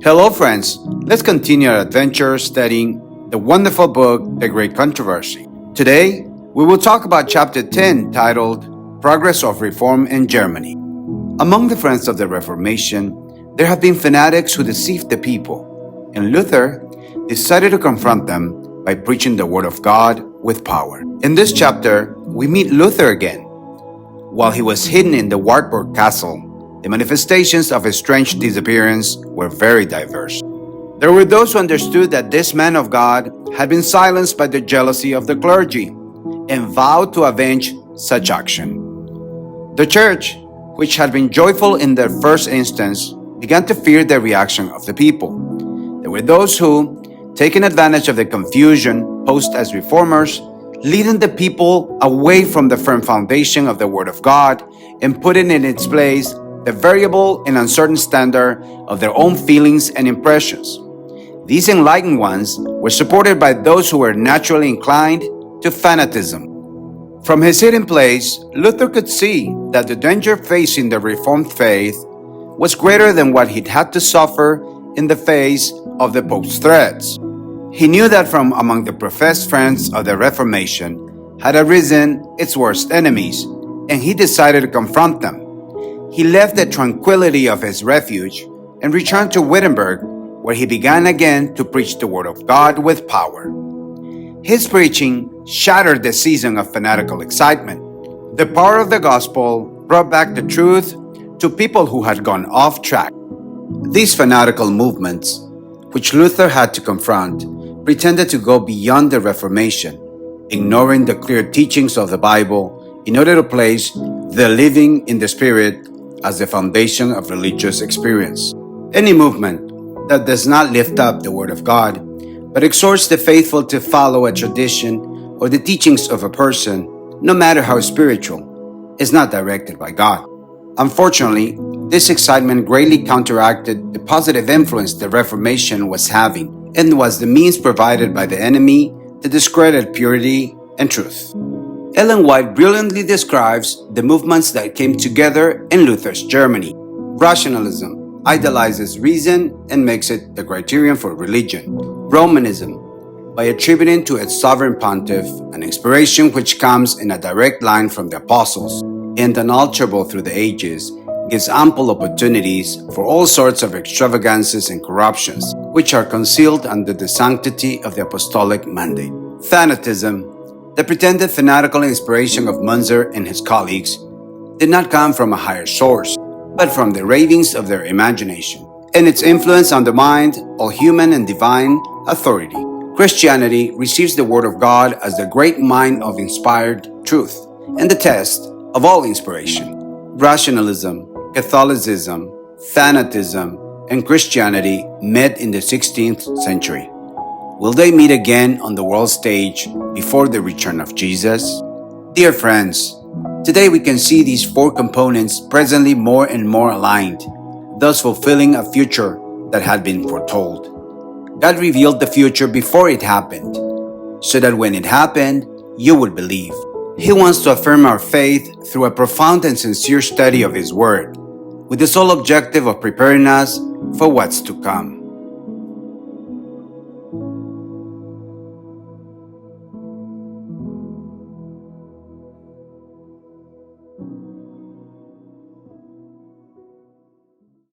Hello, friends. Let's continue our adventure studying the wonderful book, The Great Controversy. Today, we will talk about chapter 10 titled Progress of Reform in Germany. Among the friends of the Reformation, there have been fanatics who deceived the people, and Luther decided to confront them by preaching the Word of God with power. In this chapter, we meet Luther again. While he was hidden in the Wartburg Castle, the manifestations of his strange disappearance were very diverse. There were those who understood that this man of God had been silenced by the jealousy of the clergy and vowed to avenge such action. The church, which had been joyful in their first instance, began to fear the reaction of the people. There were those who, taking advantage of the confusion posed as reformers, leading the people away from the firm foundation of the Word of God and putting in its place the variable and uncertain standard of their own feelings and impressions. These enlightened ones were supported by those who were naturally inclined to fanaticism. From his hidden place, Luther could see that the danger facing the Reformed faith was greater than what he'd had to suffer in the face of the Pope's threats. He knew that from among the professed friends of the Reformation had arisen its worst enemies, and he decided to confront them. He left the tranquility of his refuge and returned to Wittenberg, where he began again to preach the Word of God with power. His preaching shattered the season of fanatical excitement. The power of the gospel brought back the truth to people who had gone off track. These fanatical movements, which Luther had to confront, pretended to go beyond the Reformation, ignoring the clear teachings of the Bible in order to place the living in the Spirit as the foundation of religious experience. Any movement that does not lift up the Word of God, but exhorts the faithful to follow a tradition or the teachings of a person, no matter how spiritual, is not directed by God. Unfortunately, this excitement greatly counteracted the positive influence the Reformation was having and was the means provided by the enemy to discredit purity and truth. Ellen White brilliantly describes the movements that came together in Luther's Germany. Rationalism idolizes reason and makes it the criterion for religion. Romanism, by attributing to its sovereign pontiff an inspiration which comes in a direct line from the apostles and unalterable through the ages, gives ample opportunities for all sorts of extravagances and corruptions, which are concealed under the sanctity of the apostolic mandate. Fanatism, the pretended fanatical inspiration of Munzer and his colleagues, did not come from a higher source, but from the ravings of their imagination, and its influence undermined all human and divine authority. Christianity receives the Word of God as the great mine of inspired truth and the test of all inspiration. Rationalism, Catholicism, fanatism, and Christianity met in the 16th century. Will they meet again on the world stage before the return of Jesus? Dear friends, today we can see these four components presently more and more aligned, thus fulfilling a future that had been foretold. God revealed the future before it happened, so that when it happened, you would believe. He wants to affirm our faith through a profound and sincere study of His Word, with the sole objective of preparing us for what's to come.